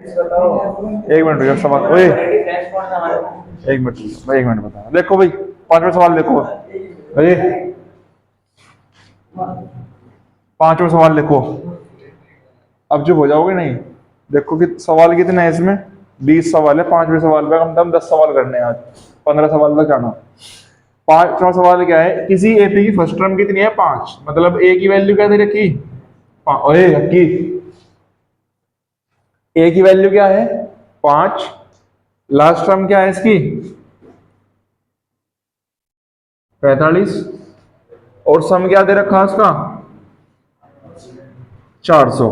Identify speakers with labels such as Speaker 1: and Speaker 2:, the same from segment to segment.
Speaker 1: एक मिनट रुको, सवाल ओए एक मिनट भाई, एक मिनट बता। देखो भाई, पांचवा सवाल देखो भाई, पांचवा सवाल देखो। अब चुप हो जाओगे नहीं? देखो कि सवाल कितने हैं इसमें, 20 सवाल है। पांचवें सवाल पे कम से कम 10 सवाल करने हैं आज, 15 सवाल तक जाना। पांचवा सवाल क्या है, किसी एपी की फर्स्ट टर्म कितनी है? 5। मतलब ए की वैल्यू क्या दे रखी? ओए हक्की, ए की वैल्यू क्या है? 5। लास्ट टर्म क्या है इसकी? 45। और सम क्या दे रखा उसका? 400।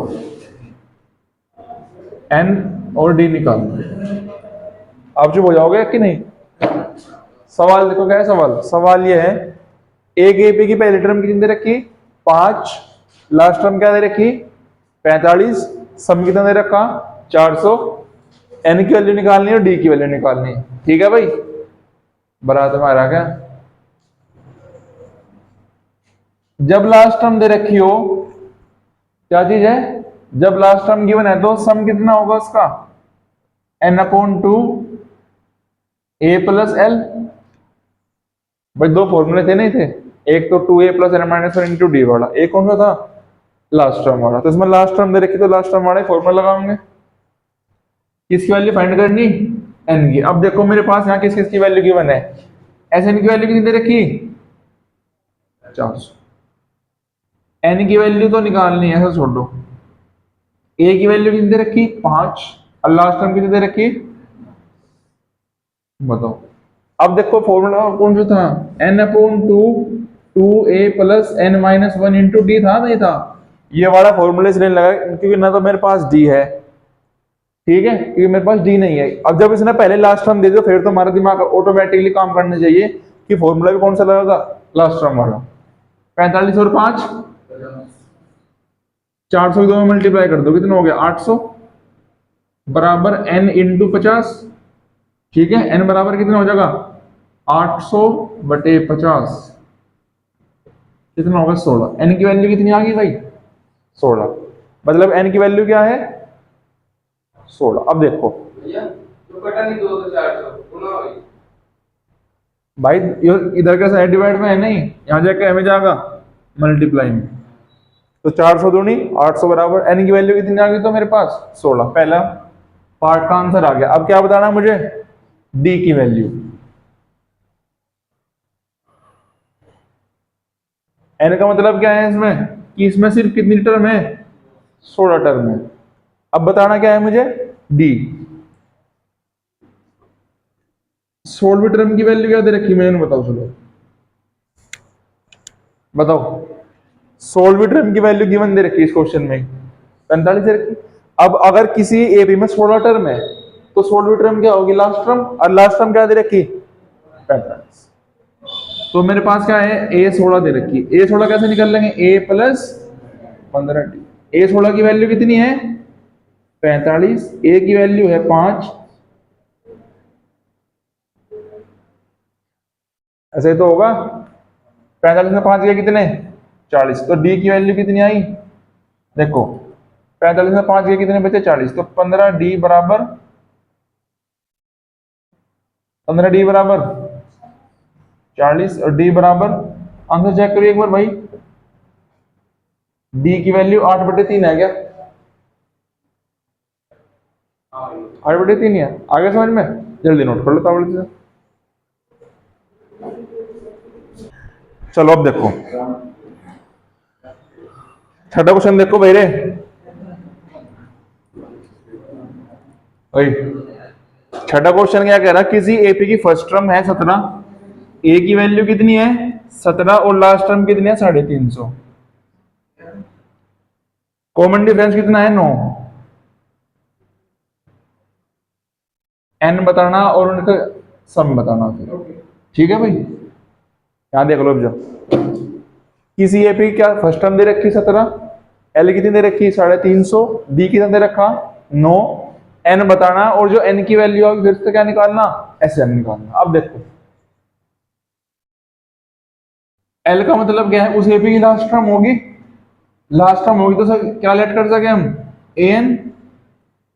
Speaker 1: एन और डी निकाल। आप चुप हो जाओगे कि नहीं? सवाल देखो क्या है। सवाल ये है, एक एपी की पहली टर्म कितनी दे रखी? 5। लास्ट टर्म क्या दे रखी? 45। सम कितना दे रखा? 400। एन की वैल्यू निकालनी है और डी की वैल्यू निकालनी है। ठीक है भाई, बरा तुम्हारा क्या? जब लास्ट टर्म दे रखी हो, क्या चीज है? जब लास्ट टर्म गिवन है तो सम कितना होगा उसका? n/2 a plus L. भाई दो फॉर्मूले थे नहीं थे? एक तो 2a plus N minus one into D वाला, एक कौन सा था? लास्ट टर्म वाला। तो इसमें लास्ट टर्म दे रखी तो लास्ट टर्म वाला फॉर्मूला लगाओगे। किसकी वैल्यू फाइंड करनी? एन की। अब देखो मेरे पास यहाँ किस किस की वैल्यू गिवन है। एस एन की वैल्यू कितनी दे रखी? 400। एन की वैल्यू तो निकालनी है, ऐसा छोड़ दो। ए की वैल्यू कितनी दे रखी? 5। और लास्ट टर्म कितनी दे रखी? बताओ। अब देखो फॉर्मूला कौन सा था? n/2 2a plus n minus one into D था, नहीं था? ये वाला फॉर्मूला इसलिए लगा क्योंकि ना तो मेरे पास डी है, ठीक है, क्योंकि मेरे पास डी नहीं है। अब जब इसने पहले लास्ट टर्म दे दिया फिर तो हमारा दिमाग ऑटोमेटिकली काम करना चाहिए कि फॉर्मूला भी कौन सा लगेगा? लास्ट टर्म वाला। 45 और 5, 400 दो में मल्टीप्लाई कर दो, कितना हो गया? 800 बराबर n इंटू 50। ठीक है, n बराबर कितना हो जाएगा? 800 बटे 50, कितना होगा? 16। n की वैल्यू कितनी आ गई भाई? 16। मतलब n की वैल्यू क्या है? 16। अब देखो भाई, इधर का साइड डिवाइड में है नहीं, यहां जाकर हमें जाएगा मल्टीप्लाई में। तो 400 दूनी 800 बराबर n की वैल्यू कितनी आ गई? तो मेरे पास 16। पहला पार्ट का आंसर आ गया। अब क्या बताना है मुझे? डी की वैल्यू। एन का मतलब क्या है इसमें कि इसमें सिर्फ कितनी टर्म है? 16 टर्म है। अब बताना क्या है मुझे? डी। 16वीं टर्म की वैल्यू क्या दे रखी मैंने, बताओ। चलो बताओ, 16वीं टर्म की वैल्यू गिवन दे रखी है इस क्वेश्चन में, 45 दे रखी। अब अगर किसी ए बी में 16 टर्म है तो 16वीं टर्म क्या होगी? Last term. और लास्ट टर्म क्या दे रखी? 45। तो मेरे पास क्या है? a16 दे रखी। a16 कैसे निकल लेंगे? a plus 15d। a16 की वैल्यू कितनी है? 45। a की वैल्यू है 5। ऐसे तो होगा। 45 में 5 गए कितने? 40। तो डी की वैल्यू कितनी आई? देखो 45 में 5 गए कितने बचे? 40। तो 15d बराबर 40 और डी बराबर, आंसर चेक करिए एक बार भाई। डी की वैल्यू 8/3 है क्या? 8/3 है। आगे समझ में? जल्दी नोट कर लो ताबड़ती से। चलो अब देखो छठा क्वेश्चन देखो भाई रे। छठा क्वेश्चन क्या कह रहा? किसी एपी की फर्स्ट टर्म है 17, ए की वैल्यू कितनी है? 17 और लास्ट टर्म कितनी है? 350। कॉमन डिफरेंस कितना है? 9। एन बताना और उनका सम बताना फिर। ठीक है भाई, यहां देख लो। जो किसी एपी क्या फर्स्ट टर्म दे रखी 17, एल कितनी दे रखी? 350, डी कितना दे रखा? 9। एन बताना और जो एन की वैल्यू होगी फिर से क्या निकालना? एस एन निकालना। अब देखो एल का मतलब क्या है? उस एपी की लास्ट टर्म होगी। लास्ट टर्म होगी तो सर क्या लेट कर सके हम? ए एन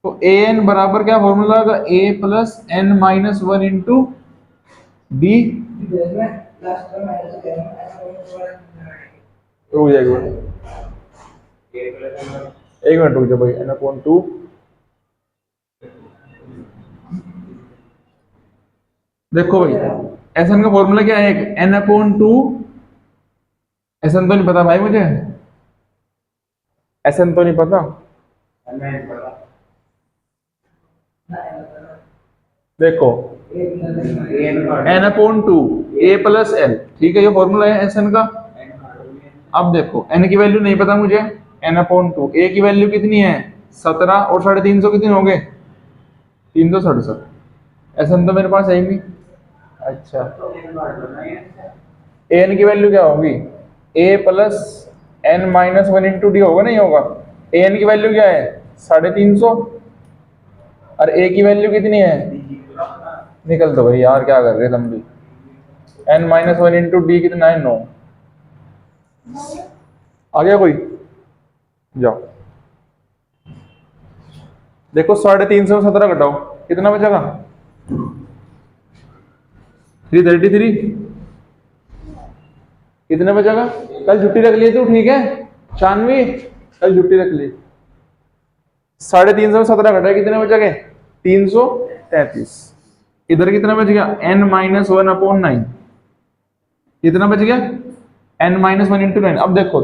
Speaker 1: तो ए एन बराबर क्या फॉर्मूला होगा, A plus N minus one into D. रुक जाएगा, एक मिनट रुक जाओ भाई, एन अपॉन टू, देखो भाई एस एन का फॉर्मूला क्या है, N upon two, S N तो नहीं पता भाई मुझे, एस एन तो नहीं पता, देखो N upon to A plus L, ठीक है, ये फॉर्मूला है एस एन का। अब देखो एन की वैल्यू नहीं पता मुझे, एन अपॉन टू, ए की वैल्यू कितनी है 17 और 350 कितने हो गए 367, एस एन तो मेरे पास है ही नहीं। अच्छा एन की वैल्यू क्या होगी, A plus N minus one into D होगा, नहीं होगा, एन की वैल्यू क्या है 350 और ए की वैल्यू कितनी है, निकल दो भाई यार क्या कर रहे तुम भी, N minus one into D कितना है 9, आ गया कोई, जाओ देखो 350 घटाओ कितना बचेगा 333, कितने बचेगा, कल छुट्टी रख ली तू, ठीक है शानवी, कल छुट्टी रख ली, 350 घटाए कितने बचेंगे 333, इधर कितना बच गया n माइनस वन अपॉन 9, कितना बच गया n माइनस वन इंटू 9। अब देखो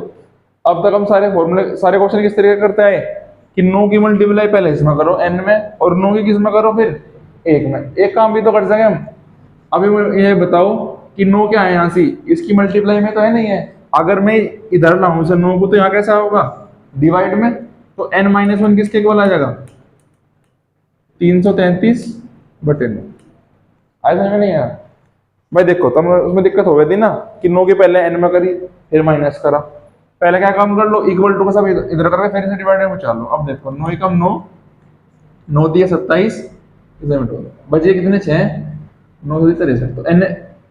Speaker 1: अब तक हम सारे फॉर्मूले सारे क्वेश्चन किस तरीके करते हैं कि 9 की मल्टीप्लाई पहले इसमें करो n में, और 9 की किस में करो फिर 1 में, एक काम भी तो कर सके हम। अभी ये बताओ कि 9 क्या है यहाँ से, इसकी मल्टीप्लाई में तो है नहीं है, अगर मैं इधर लाऊं से 9 को तो यहाँ कैसा होगा डिवाइड में, तो n माइनस वन किसके इक्वल आ जाएगा 333 बटे 9, आया समझ में नहीं आया भाई। देखो तब उसमें दिक्कत हो गई थी ना कि 9 के पहले n में करी फिर माइनस करा, पहले क्या काम कर लो इक्वल टू का सब इधर करके फिर से डिवाइड में चलो। अब देखो 9 एकम 9, 9 दिया 27, बचे कितने 6, 9 दिया 63, तो n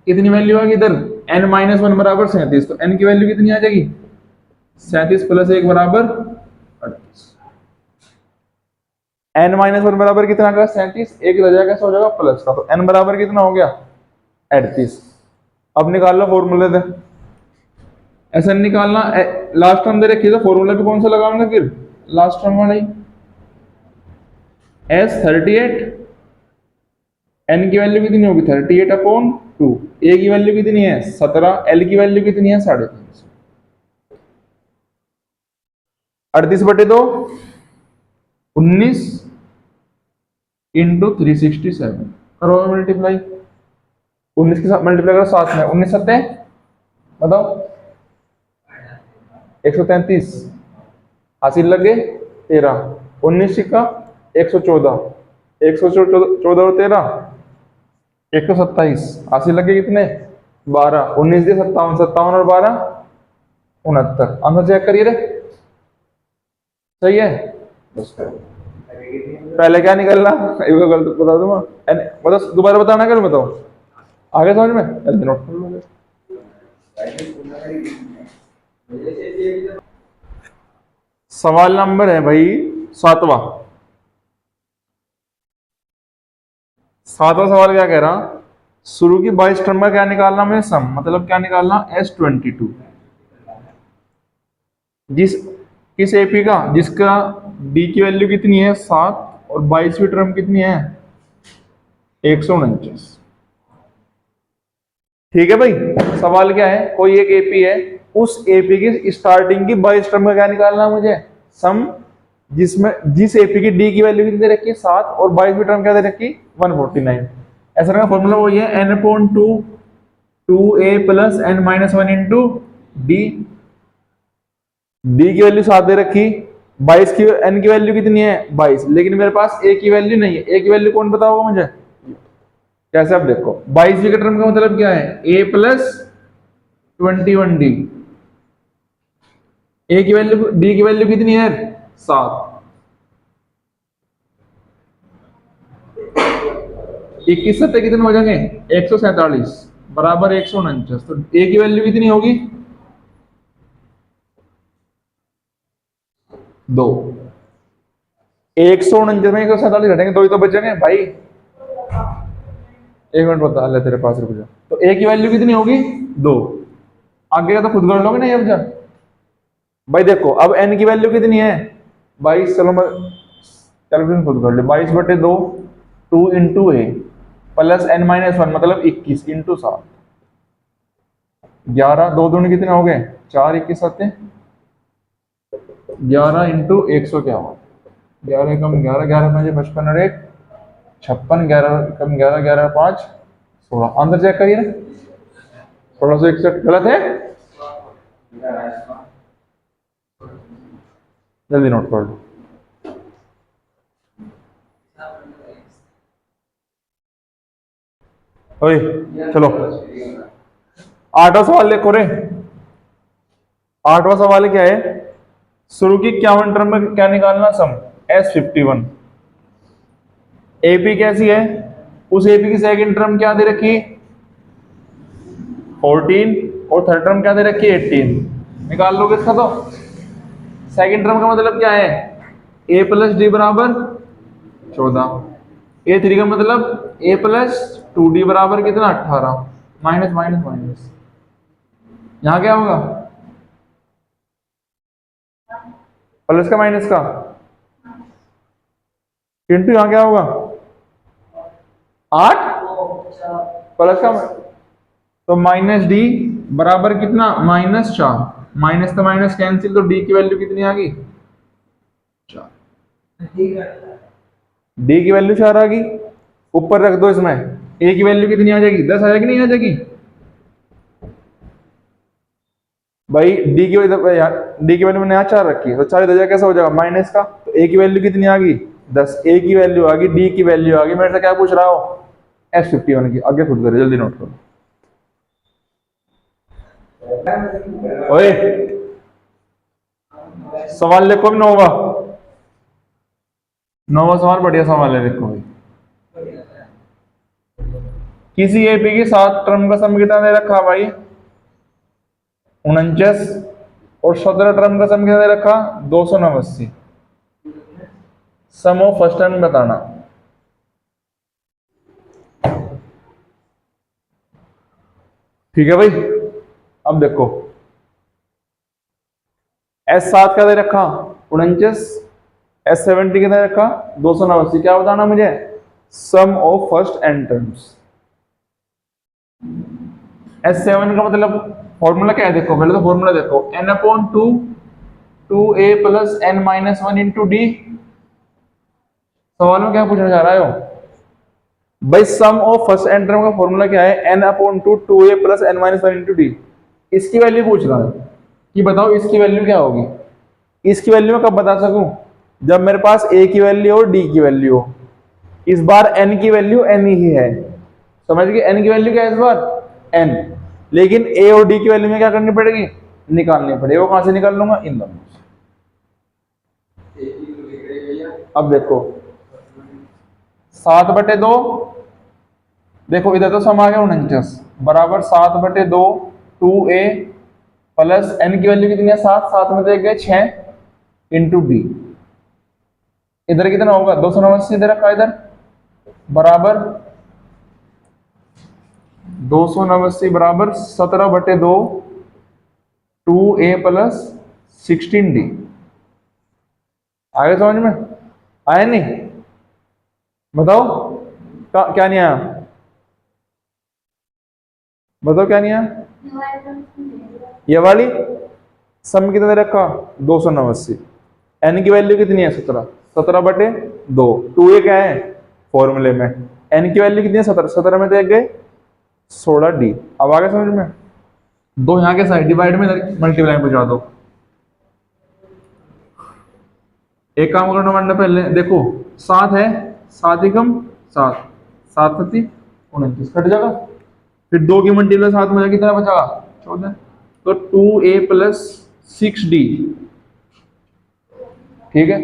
Speaker 1: कितनी वैल्यू आएगी इधर n माइनस वन बराबर 37, तो n की वैल्यू कितनी आ जाएगी 37 प्लस 1 बराबर 38, n माइनस वन बराबर कितना का 37, एक रह जाएगा हो जाएगा प्लस का, तो n बराबर कितना हो गया 38। अब निकाल लो फॉर्मूले से, ऐसा निकालना, लास्ट टर्म दे रखी तो फॉर्मूला भी कौन सा लगाऊंगा फिर लास्ट टर्म वाला ही, S38, n की वैल्यू कितनी होगी 38 अपॉन 2, a की वैल्यू कितनी है 17, l की वैल्यू कितनी है 350, 38 बटे 2 19 इंटू 367, करो मल्टीप्लाई, 19 के साथ मल्टीप्लाई करो 7 में, 19 सत्ते बताओ 133, हासिल लगे 13, 19 सिक्का 114, 114 और 13 127, हासिल लगे कितने 12, 19 दिए 57, 57 और 12 69, आंसर चेक करिए रे, सही है। पहले क्या निकलना गलत बता दूंगा, मतलब दोबारा बताना कर बताओ, आगे समझ में जल्दी नोट कर लो। सवाल नंबर है भाई 7वां सवाल क्या कह रहा, शुरू की 22 टर्म का क्या निकालना में सम, मतलब क्या निकालना S22, किस एपी का जिसका डी की वैल्यू कितनी है 7 और 22वीं टर्म कितनी है 149, ठीक है भाई। सवाल क्या है, कोई एक एपी है, उस एपी की स्टार्टिंग की 22 टर्म का क्या निकालना है मुझे सम, जिसमें जिस एपी की डी की वैल्यू कितनी दे रखी है 7 और 22वीं टर्म क्या दे रखी 149। ऐसा का फॉर्मूला वही है n upon 2 2a plus n minus one into D, D की वैल्यू 7 दे रखी, 22 की n की वैल्यू कितनी है 22, लेकिन मेरे पास a की वैल्यू नहीं है, a की वैल्यू कौन बताओगे मुझे कैसे, अब देखो 22वीं का टर्म का मतलब क्या है a प्लस 21d, a की वैल्यू d की वैल्यू कितनी है 7, 21 सत्ते कितने हो जाएंगे 147 बराबर 149, तो a की वैल्यू कितनी होगी 2, 149 में 147 घटेंगे, दो ही तो बचेंगे भाई। एक मिनट बता ले, तेरे पास रुक जा। तो ए की वैल्यू कितनी होगी? 2। आगे का तो खुद कर लोगे ना अब जा भाई। देखो अब एन की वैल्यू कितनी है? 22। चलो मैं कैलकुलेशन खुद कर ले। 22/2 2 इंटू ए प्लस n माइनस 1 मतलब 21 इंटू 7। 11 2 दूनी कितने हो गए? 4 21 7 11 इंटू 151। 11 कम 11 11 5 55 और 1 56। 11 कम 11 11 5 16। आंसर चेक करिए ना। 1661 गलत है? जल्दी नोट कर लो। ओए चलो 8वां सवाल देखो रे। 8वां सवाल क्या है? शुरू की 51 टर्म में क्या निकालना? सम S51। एपी कैसी है? उस एपी की सेकंड टर्म क्या दे रखी? 14 और थर्ड टर्म क्या दे रखी? 18। निकाल लोगे इसका तो। सेकंड टर्म का मतलब क्या है? a प्लस डी बराबर 14। A3 का मतलब a प्लस 2d बराबर कितना? 18। माइनस माइनस माइनस, यहां क्या होगा? प्लस का माइनस का इंटू यहां क्या होगा? 8 प्लस का तो माइनस डी बराबर कितना? -4। माइनस का माइनस कैंसिल, तो डी की वैल्यू कितनी आ गई? 4। डी की वैल्यू 4 आ गई। ऊपर रख दो इसमें, ए की वैल्यू कितनी आ जाएगी? 10 आ जाएगी नहीं आ जाएगी भाई? डी की वैल्यू मैंने यहाँ 4 रखी है, तो 4 इधर कैसा हो जाएगा? माइनस का। तो ए की वैल्यू कितनी आ गई? 10। ए की वैल्यू आ गई, डी की वैल्यू आ गई। मेरे से क्या पूछ रहा हो? S51 की। आगे खुद करो, जल्दी नोट करो। ओए सवाल देखो 9वां। 9वां सवाल बढ़िया सवाल है, देखो भाई। किसी एपी की 7 टर्म का सम कितना दे रखा भाई? 49। और 17 टर्म का सम कितना दे रखा? 289। सम ऑफ फर्स्ट टर्म बताना। ठीक है भाई। अब देखो S7 का दे रखा 49, S70 का दे रखा 289। क्या बताना मुझे? Sum of first N terms. S7 का मतलब फॉर्मूला क्या है? देखो पहले तो फॉर्मूला देखो, n/2 2a plus n minus 1 into D. सवाल में क्या पूछना चाह रहा हो भाई? सम ऑफ फर्स्ट एन टर्म का फॉर्मूला क्या है? n/2 2a plus n minus 1 into D. इसकी वैल्यू पूछ रहा है कि बताओ इसकी वैल्यू क्या होगी। इसकी वैल्यू मैं कब बता सकूं? जब मेरे पास a की वैल्यू और d की वैल्यू हो। इस बार n की वैल्यू n ही है, समझ गए? n की वैल्यू क्या है इस बार? n। लेकिन a और d की वैल्यू में क्या करनी पड़ेगी? निकालनी पड़ेगी। वो कहां से निकाल लूंगा? इन दोनों से। अब देखो 7/2, देखो इधर तो सम आ गया 49 बराबर 7/2 2a प्लस n की वैल्यू कितनी है? 7। 7 में देख गए 6 इंटू डी। इधर कितना होगा? 289 इधर रखा, इधर बराबर 289 बराबर 17/2 2a प्लस 16d। आगे समझ में आया नहीं? बताओ क्या नहीं आया? बताओ क्या नहीं आया? ये वाली सम कितना दे रखा? 289। n की वैल्यू कितनी है? 17। 17/2 2a क्या है फॉर्मूले में? n की वैल्यू कितनी है? 17। 17 में देख गए 16d। अब आगे समझ में? दो यहाँ के साइड डिवाइड में मल्टीप्लाई में पहुंचा दो। एक काम करना वरना पहले देखो 7 है, 7 ही कम 7 7 30 29 कट जाएगा। फिर 2 की मल्टीप्लाई 7 में कितना बचागा? 14। तो 2a प्लस 6d। ठीक है।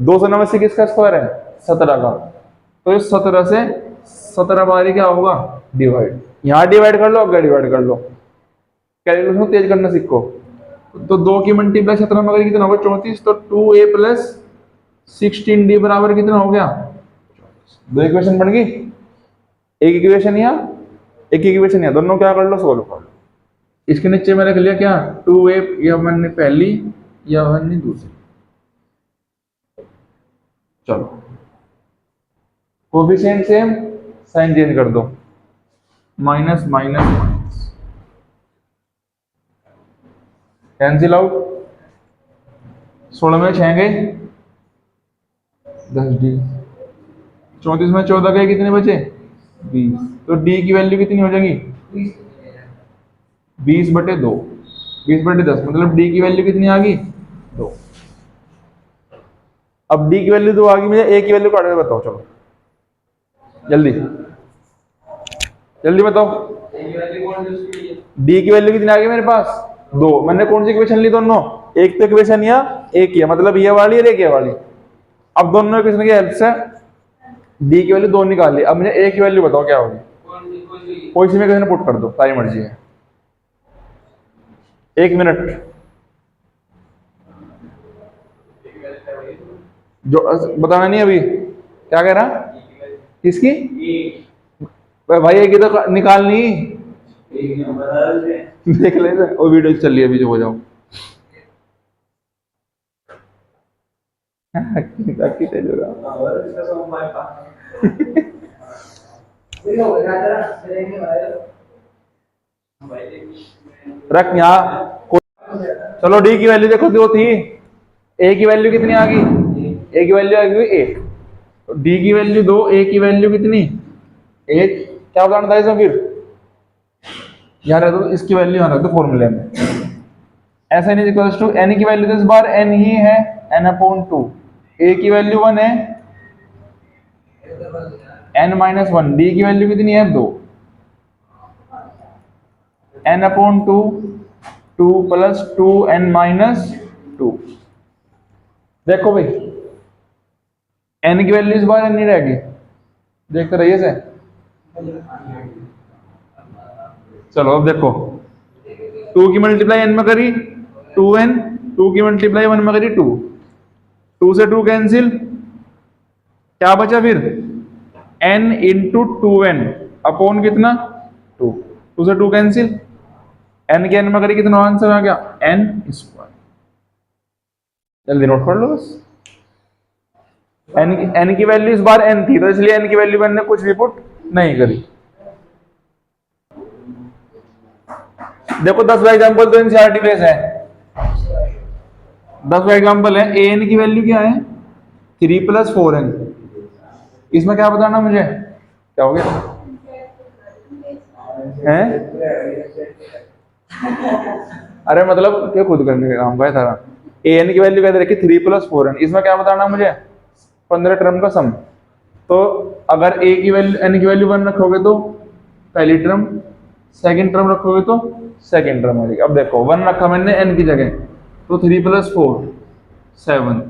Speaker 1: 289 किसका स्क्वायर है? 17 का। तो इस 17 से 17 बारी क्या होगा? डिवाइड। यहां डिवाइड कर लो, अगर डिवाइड कर लो। कैलकुलेशन तेज करना सीखो। तो 2 की मल्टीप्लाई 17 में कितना होगा? 34। तो 2a प्लस 16d बराबर कितना हो गया? दो इक्वेशन बन गई, एक इक्वेशन या एक इक्वेशन या दोनों क्या कर लो, सोल्व कर लो। इसके नीचे में रख लिया क्या, 2a, या 1 ने पहली या 1 ने दूसरी। चलो कोफिशिएंट सेम, साइन चेंज कर दो, minus minus minus, cancel out. 16 में 6 गए 10d, 34 में 14 गए कितने बचे? 20। तो d की वैल्यू कितनी हो जाएगी? 20/2, 20/10, मतलब d की वैल्यू कितनी आ गई? 2। अब d की वैल्यू 2 आ गई, मुझे a की वैल्यू काट के बताओ, चलो जल्दी जल्दी बताओ। d की वैल्यू कितनी आ गई मेरे पास? 2। मैंने कौन सी इक्वेशन ली? दोनों, एक तो इक्वेशन या एक किया, मतलब ये वाली और एक ये वाली। अब दोनों इक्वेशन की हेल्प से d की वैल्यू 2 निकाल ली। अब मुझे a की वैल्यू बताओ क्या होगी? कोई सी में इक्वेशन पुट कर दो, सारी मर्जी है। 1 मिनट, जो बताना नहीं अभी, क्या कह रहा? किसकी? भाई एक तो निकालनी, देख ले वो वीडियो चल रही है अभी, जो हो जाओ। रख यहाँ। चलो डी की वैल्यू देखो, दो थी, ए की वैल्यू कितनी आ गई? ए की वैल्यू आ गई 1, तो डी की वैल्यू 2, ए की वैल्यू कितनी? 1। क्या बताना था इसमें फिर? यहाँ रख दो, इसकी वैल्यू यहाँ रख दो फॉर्मूले में। N is equals to, N की वैल्यू तो इस बार एन ही है, n/2। ए की वैल्यू 1 है, n-1। डी की वैल्यू कितनी है? 2। n/2, 2 + 2n-2। देखो भाई n की वैल्यू इस बार नहीं रहेगी, देखते रहिए से। चलो अब देखो, 2 की मल्टीप्लाई n में करी 2n, 2 की मल्टीप्लाई 1 में करी 2, 2 से 2 कैंसिल, क्या बचा फिर? n × 2n अपॉन कितना? 2, 2 से 2 कैंसिल, n के n में करी कितना आंसर आ गया? n²। जल्दी नोट कर लो बस। n की वैल्यू इस बार n थी, तो इसलिए n की वैल्यू मैंने कुछ भी पुट नहीं करी। देखो 10 एग्जाम्पल तो एनसीईआरटी बेस है, 10 एग्जाम्पल है। an की वैल्यू क्या है? 3 + 4n। इसमें क्या बताना मुझे? क्या हो गया है? अरे मतलब क्या खुद करने का काम भाई सारा। an की वैल्यू कहते रखी 3 + 4n, इसमें क्या बताना मुझे? 15 टर्म का सम। तो अगर a की वैल्यू, n की वैल्यू 1 रखोगे तो पहली टर्म, सेकंड टर्म रखोगे तो सेकंड टर्म आ जाएगी। अब देखो 1 रखा मैंने n की जगह, तो 3 + 4 7,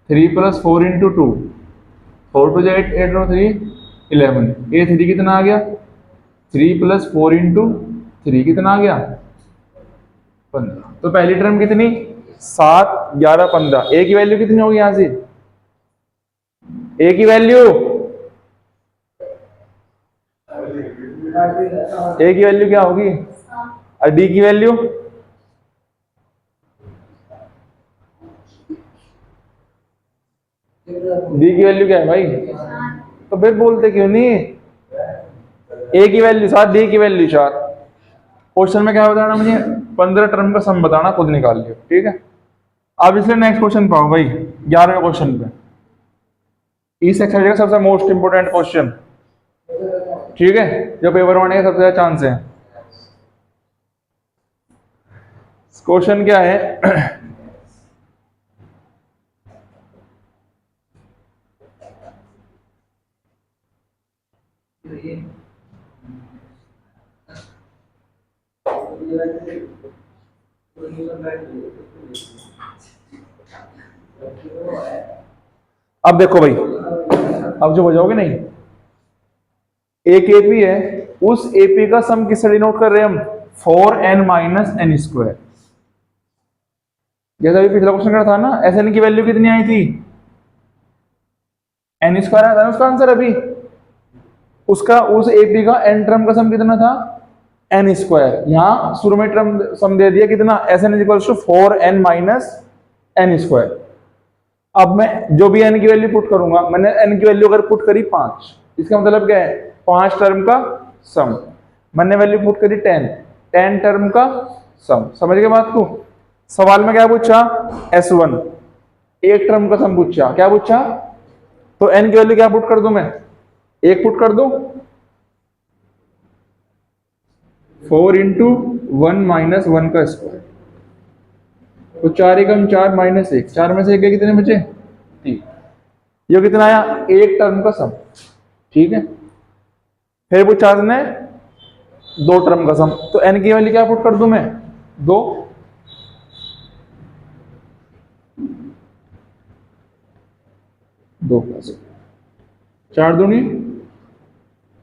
Speaker 1: 3 + 4 × 2, 4 × 8, 8 × 3 11। ये 3 कितना आ गया? 3 + 4 × 3 कितना आ गया? 15। तो पहली टर्म कितनी? 7, 11, 15। ए की वैल्यू कितनी होगी यहां से? ए की वैल्यू, ए की वैल्यू क्या होगी? और डी की वैल्यू? डी की वैल्यू क्या है भाई? तो फिर बोलते क्यों नहीं? ए की वैल्यू 7, डी की वैल्यू 4। क्वेश्चन में क्या बताना मुझे? 15 टर्म का सम बताना, खुद निकाल लियो, ठीक है। अब इसलिए नेक्स्ट क्वेश्चन पाओ भाई, 11वें क्वेश्चन पे। इस एक्सरसाइज का सबसे मोस्ट इंपोर्टेंट क्वेश्चन, ठीक है, जो पेपर होने का सबसे ज्यादा चांस है। क्वेश्चन क्या है? अब देखो भाई, अब जो हो जाओगे नहीं, एक एपी है, उस एपी का सम किससे डिनोट कर रहे हैं हम? 4n - n²। जैसा अभी पिछला क्वेश्चन का था ना, एसएन की वैल्यू कितनी आई थी? एन स्क्वायर आया था ना उसका आंसर अभी, उसका उस एपी का एन टर्म का सम कितना था, एन स्क्वायर। यहाँ शुरू में टर्म सम दे दिया कितना, S N equals to 4n minus N square. अब मैं जो भी एन की वैल्यू पुट करूंगा, मैंने एन की वैल्यू अगर पुट करी 5, इसका मतलब क्या है, 5 टर्म का सम। मैंने वैल्यू पुट करी 10 टर्म का सम। समझ गए बात को। सवाल में क्या पूछा, S1 एक टर्म का सम पूछा, क्या पूछा, तो एन की वैल्यू क्या पुट कर दूं मैं, एक पुट कर दूं, 4 इंटू 1 माइनस 1 का स्क्वायर, तो 4 एकम 4 माइनस 1, 4 में से 1 कितने बचे, 3। ये कितना आया, एक टर्म का सम। ठीक है, फिर पूछा ने 2 टर्म का सम, तो एन की वैल्यू क्या पुट कर दूं मैं, 2। 2 का स्क्वायर, 4 दूनी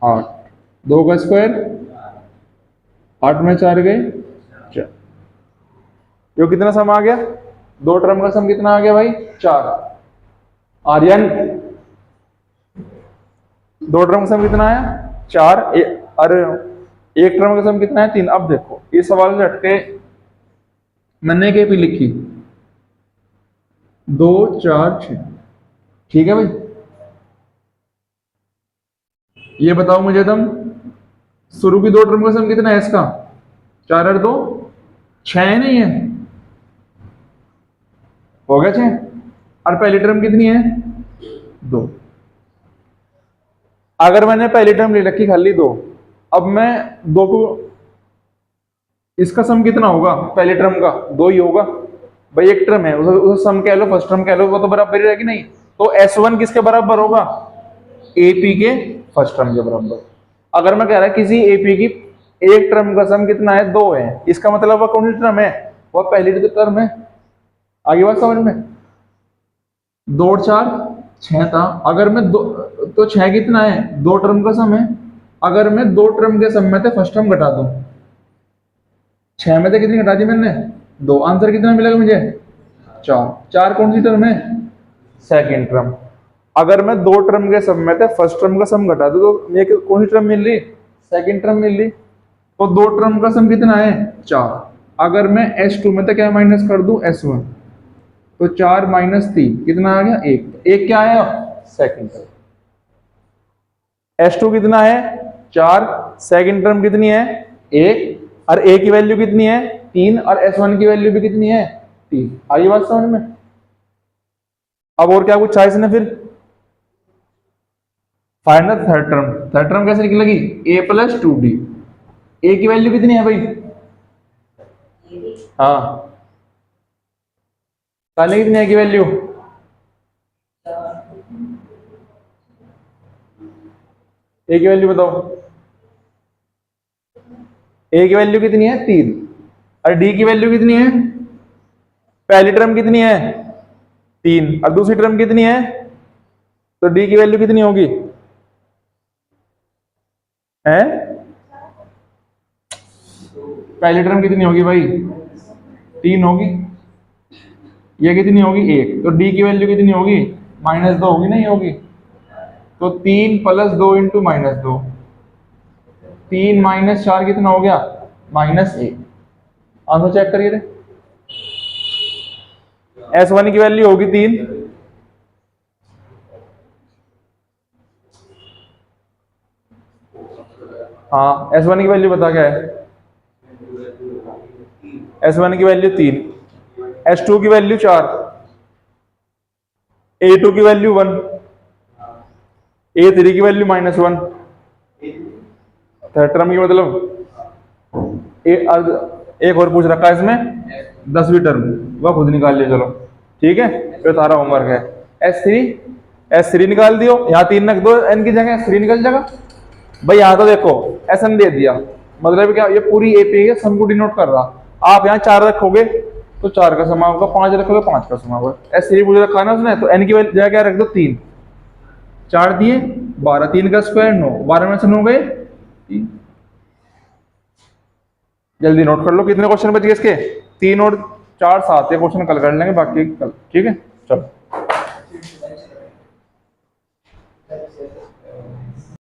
Speaker 1: 8, 2 का स्क्वायर 8 में 4 गए 4। यो कितना सम आ गया, 2 टर्म का सम कितना आ गया भाई, 4। आर्यन 2 टर्म का सम कितना आया, 4। अरे एक टर्म का सम कितना है, 3। अब देखो इस सवाल से हटके मैंने के पी लिखी 2 4 6। ठीक है भाई, ये बताओ मुझे तुम, शुरू की 2 टर्म का सम कितना है इसका, 4 और 2 6 नहीं है, हो गया 6। और पहली टर्म कितनी है, 2। अगर मैंने पहली टर्म ले रखी खाली 2, अब मैं 2 को, इसका सम कितना होगा, पहली टर्म का 2 ही होगा भाई, एक टर्म है उसे सम कह लो, फर्स्ट टर्म कह लो, वो तो बराबर ही रहेगी नहीं। तो S1 किसके बराबर होगा, AP के फर्स्ट टर्म के बराबर। अगर मैं कह रहा है किसी AP की एक टर्म का सम कितना है, 2 है, इसका मतलब वह कौन सी टर्म है, वह पहली टर्म है। आगे बात समझ में, 2 और 4 6 था, अगर मैं 2, तो 6 कितना है, 2 टर्म का सम है। अगर मैं 2 टर्म के सम में से फर्स्ट टर्म घटा दूं, 6 में से कितनी घटा दी मैंने, 2, आंसर कितना मिलेगा मुझे, 4। 4 कौन सी टर्म है, सेकंड टर्म। अगर मैं 2 टर्म के सम में से फर्स्ट टर्म का सम घटा दूं, तो मेरे को कौन सी टर्म मिल रही, सेकंड टर्म मिल रही। तो 2 टर्म का सम कितना है, 4। अगर मैं S2 में से क्या माइनस कर दूं, S1, तो 4 माइनस 3 कितना आ गया, 1। 1 क्या आया, सेकंड टर्म। S2 कितना है, 4, सेकंड टर्म कितनी है, 1, और A की वैल्यू कितनी है, 3, और S1 की वैल्यू भी कितनी है, 3। आई बात समझ में। अब और क्या पूछा इसने फिर, find the third term. Third term कैसे निकलेगी, A प्लस 2D। A की वैल्यू कितनी है भाई, हाँ पहले कितनी है की वैल्यू, A की वैल्यू बताओ, A की वैल्यू कितनी है, 3, और D की वैल्यू कितनी है, पहली टर्म कितनी है, 3, और दूसरी टर्म कितनी है, तो D की वैल्यू कितनी होगी, है पहली टर्म कितनी होगी भाई, 3 होगी, ये कितनी होगी, 1, तो D की वैल्यू कितनी होगी, -2 होगी, नहीं होगी, तो 3 प्लस 2 इंटू -2, 3 माइनस 4 कितना हो गया, -1। आंसर चेक करिए रे, S1 की वैल्यू होगी 3, हाँ S1 की वैल्यू बता क्या है, S1 की वैल्यू 3, S2 की वैल्यू 4, A2 की वैल्यू 1, A3 की वैल्यू -1। थर्ड टर्म की मतलब एक और पूछ रखा है इसमें, 10वीं टर्म, वह खुद निकाल लियो चलो। ठीक है, फिर सारा होमवर्क है। S3 निकाल दियो, यहाँ 3 रख दो n की जगह, S3 निकल जाएगा भाई। यहाँ तो देखो SN दे दिया, मतलब क्या, ये पूरी AP है, सम को डिनोट कर रहा। आप यहाँ 4 रखोगे तो 4 का समा होगा, 5 रखोगे 5 का समा होगा। S3 पूछ रखा ना उसने, तो n की जगह क्या रख दो, 3, 4 दिए 12, 3 का स्क्वायर 9, 12 में से 9 गए 3। जल्दी नोट कर लो कितने क्वेश्चन बच गए इसके, 3 और 4 7, ये क्वेश्चन कल कर लेंगे, बाकी कल। ठीक है चलो।